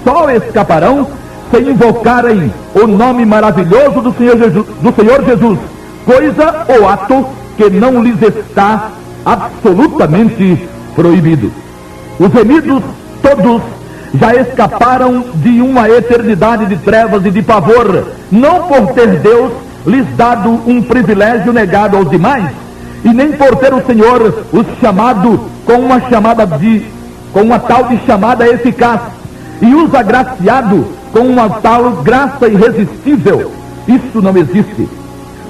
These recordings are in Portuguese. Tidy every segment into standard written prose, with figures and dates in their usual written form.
só escaparão se invocarem o nome maravilhoso do Senhor Jesus, coisa ou ato que não lhes está absolutamente proibido. Os remidos todos já escaparam de uma eternidade de trevas e de pavor, não por ter Deus lhes dado um privilégio negado aos demais, e nem por ter o Senhor os chamado com uma tal de chamada eficaz, e os agraciado com uma tal graça irresistível. Isso não existe.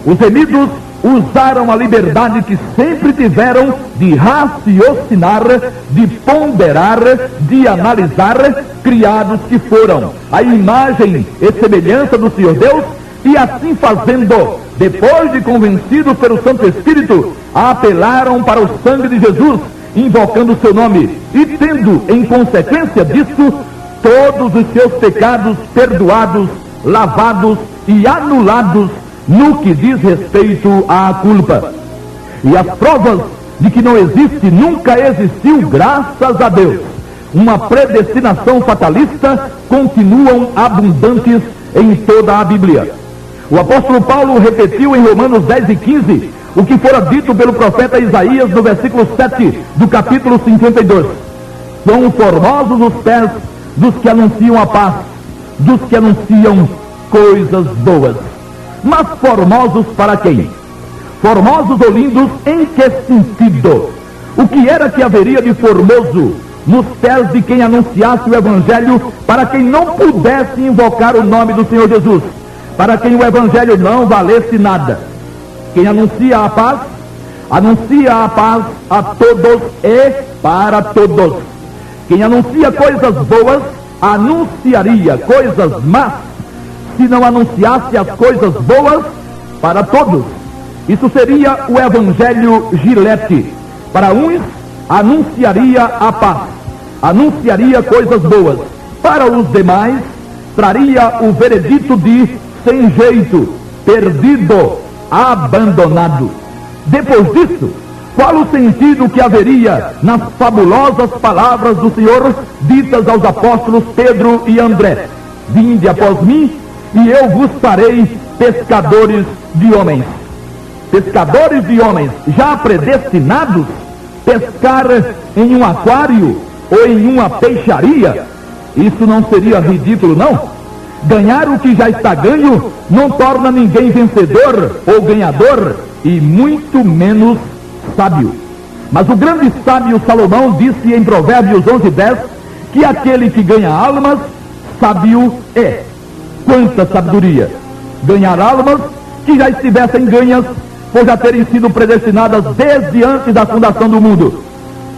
Os remidos usaram a liberdade que sempre tiveram de raciocinar, de ponderar, de analisar, criados que foram a imagem e semelhança do Senhor Deus, e assim fazendo, depois de convencidos pelo Santo Espírito, apelaram para o sangue de Jesus, invocando o seu nome, e tendo, em consequência disso, todos os seus pecados perdoados, lavados e anulados no que diz respeito à culpa. E as provas de que não existe, nunca existiu, graças a Deus, uma predestinação fatalista, continuam abundantes em toda a Bíblia. O apóstolo Paulo repetiu em Romanos 10 e 15 o que fora dito pelo profeta Isaías no versículo 7 do capítulo 52. São formosos os pés dos que anunciam a paz, dos que anunciam coisas boas. Mas formosos para quem? Formosos ou lindos em que sentido? O que era que haveria de formoso nos pés de quem anunciasse o Evangelho para quem não pudesse invocar o nome do Senhor Jesus? Para quem o Evangelho não valesse nada? Quem anuncia a paz a todos e para todos. Quem anuncia coisas boas, anunciaria coisas más, se não anunciasse as coisas boas para todos. Isso seria o Evangelho Gilete. Para uns, anunciaria a paz, anunciaria coisas boas. Para os demais, traria o veredito de sem jeito, perdido, abandonado. Depois disso, qual o sentido que haveria nas fabulosas palavras do Senhor ditas aos apóstolos Pedro e André? Vinde após mim, e eu vos farei pescadores de homens. Pescadores de homens já predestinados, pescar em um aquário ou em uma peixaria, isso não seria ridículo, não? Ganhar o que já está ganho não torna ninguém vencedor ou ganhador, e muito menos sábio. Mas o grande sábio Salomão disse em Provérbios 11:10 que aquele que ganha almas, sábio é. Quanta sabedoria! Ganhar almas que já estivessem ganhas por já terem sido predestinadas desde antes da fundação do mundo.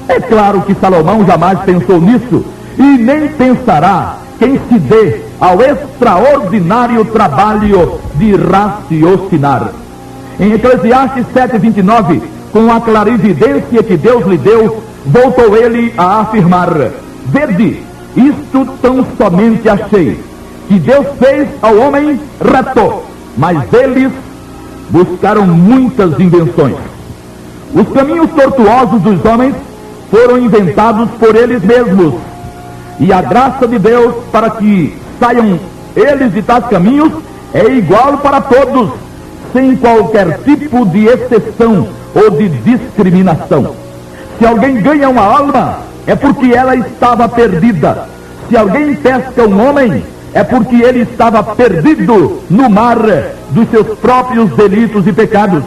É claro que Salomão jamais pensou nisso, e nem pensará quem se dê ao extraordinário trabalho de raciocinar. Em Eclesiastes 7:29, com a clarividência que Deus lhe deu, voltou ele a afirmar: vede, isto tão somente achei, que Deus fez ao homem reto, mas eles buscaram muitas invenções. Os caminhos tortuosos dos homens foram inventados por eles mesmos, e a graça de Deus para que saiam eles de tais caminhos é igual para todos, sem qualquer tipo de exceção ou de discriminação. Se alguém ganha uma alma, é porque ela estava perdida. Se alguém pesca um homem, é porque ele estava perdido no mar dos seus próprios delitos e pecados.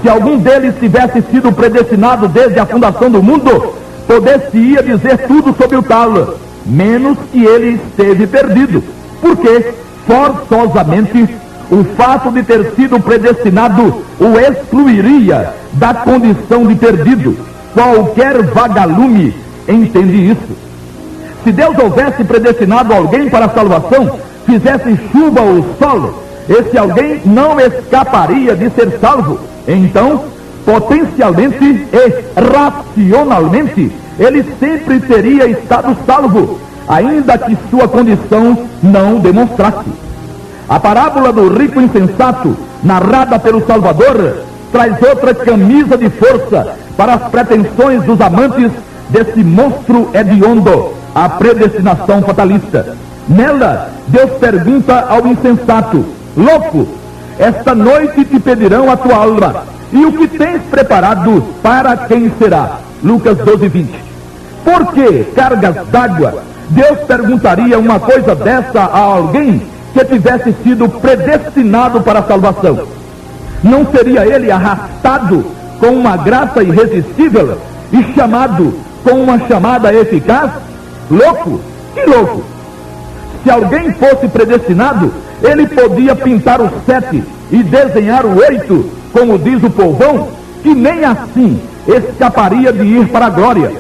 Se algum deles tivesse sido predestinado desde a fundação do mundo, poder-se-ia dizer tudo sobre o tal, menos que ele esteve perdido. Porque, forçosamente, o fato de ter sido predestinado o excluiria da condição de perdido. Qualquer vagalume entende isso. Se Deus houvesse predestinado alguém para a salvação, fizesse chuva ou sol, esse alguém não escaparia de ser salvo. Então, potencialmente e racionalmente, ele sempre teria estado salvo, ainda que sua condição não demonstrasse. A parábola do rico insensato, narrada pelo Salvador, traz outra camisa de força para as pretensões dos amantes desse monstro hediondo, a predestinação fatalista. Nela, Deus pergunta ao insensato: louco, esta noite te pedirão a tua alma, e o que tens preparado para quem será? Lucas 12:20. Por que, cargas d'água, Deus perguntaria uma coisa dessa a alguém que tivesse sido predestinado para a salvação? Não seria ele arrastado com uma graça irresistível e chamado com uma chamada eficaz? Louco? Que louco! Se alguém fosse predestinado, ele podia pintar o 7 e desenhar o 8, como diz o povão, que nem assim escaparia de ir para a glória.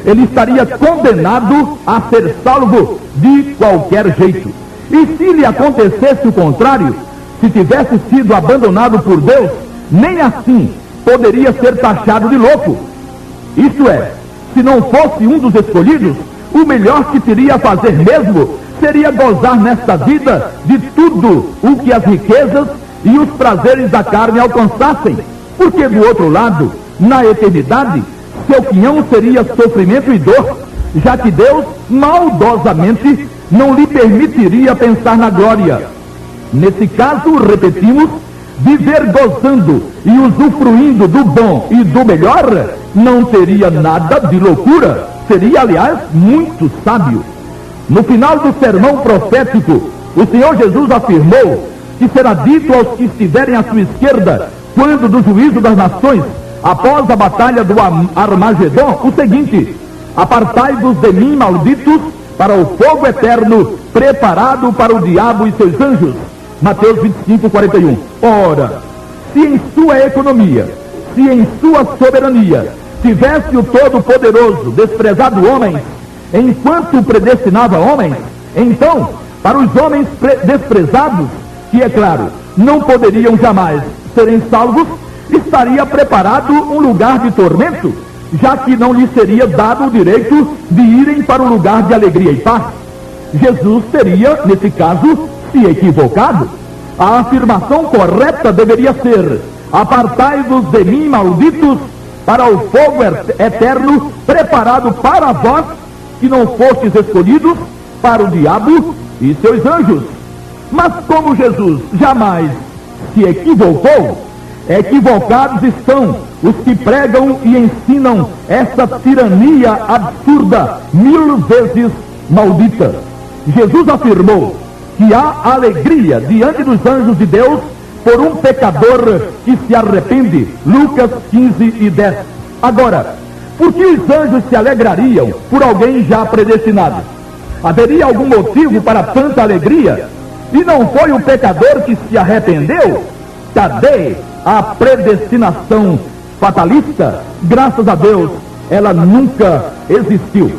Ele estaria condenado a ser salvo de qualquer jeito. E se lhe acontecesse o contrário, se tivesse sido abandonado por Deus, nem assim poderia ser taxado de louco. Isto é, se não fosse um dos escolhidos, o melhor que teria a fazer mesmo seria gozar nesta vida de tudo o que as riquezas e os prazeres da carne alcançassem, porque do outro lado, na eternidade, seu quinhão seria sofrimento e dor, já que Deus, maldosamente, não lhe permitiria pensar na glória. Nesse caso, repetimos, viver gozando e usufruindo do bom e do melhor não teria nada de loucura, seria, aliás, muito sábio. No final do sermão profético, o Senhor Jesus afirmou que será dito aos que estiverem à sua esquerda, quando do juízo das nações, após a batalha do Armagedon, o seguinte: apartai-vos de mim, malditos, para o fogo eterno, preparado para o diabo e seus anjos. Mateus 25:41. Ora, se em sua economia, se em sua soberania, tivesse o Todo-Poderoso desprezado homens, enquanto predestinava homens, então, para os homens desprezados, que é claro, não poderiam jamais serem salvos, estaria preparado um lugar de tormento, já que não lhes seria dado o direito de irem para um lugar de alegria e paz. Jesus teria, nesse caso, se equivocado. A afirmação correta deveria ser: apartai-vos de mim, malditos, para o fogo eterno, preparado para vós, que não fostes escolhidos, para o diabo e seus anjos. Mas como Jesus jamais se equivocou, equivocados estão os que pregam e ensinam essa tirania absurda, 1000 vezes maldita. Jesus afirmou que há alegria diante dos anjos de Deus por um pecador que se arrepende. Lucas 15:10. Agora, por que os anjos se alegrariam por alguém já predestinado? Haveria algum motivo para tanta alegria? E não foi o pecador que se arrependeu? Cadê a predestinação fatalista? Graças a Deus, ela nunca existiu.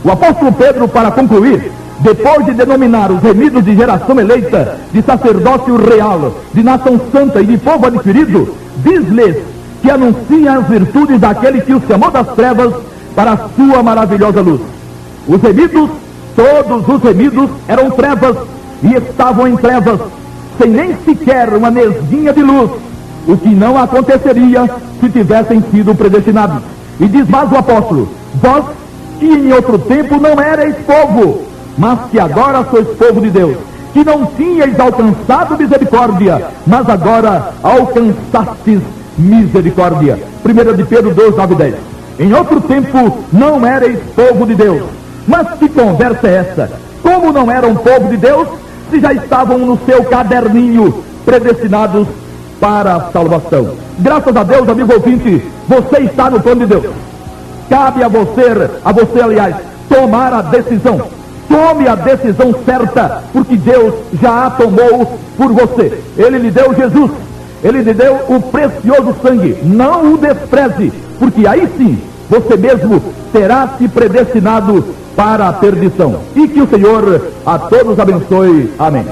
O apóstolo Pedro, para concluir, depois de denominar os remidos de geração eleita, de sacerdócio real, de nação santa e de povo adquirido, diz-lhes que anuncia as virtudes daquele que os chamou das trevas para a sua maravilhosa luz. Os remidos, todos os remidos, eram trevas e estavam em trevas, sem nem sequer uma nesguinha de luz, o que não aconteceria se tivessem sido predestinados. E diz mais o apóstolo: vós que em outro tempo não erais povo, mas que agora sois povo de Deus, que não tinhais alcançado misericórdia, mas agora alcançastes misericórdia. 1 de Pedro 2:9-10. Em outro tempo não erais povo de Deus. Mas que conversa é essa? Como não eram povo de Deus, se já estavam no seu caderninho predestinados para a salvação? Graças a Deus, amigo ouvinte, você está no plano de Deus. Cabe a você, aliás, tomar a decisão. Tome a decisão certa, porque Deus já a tomou por você. Ele lhe deu Jesus, Ele lhe deu o precioso sangue. Não o despreze, porque aí sim, você mesmo terá se predestinado para a perdição. E que o Senhor a todos abençoe. Amém.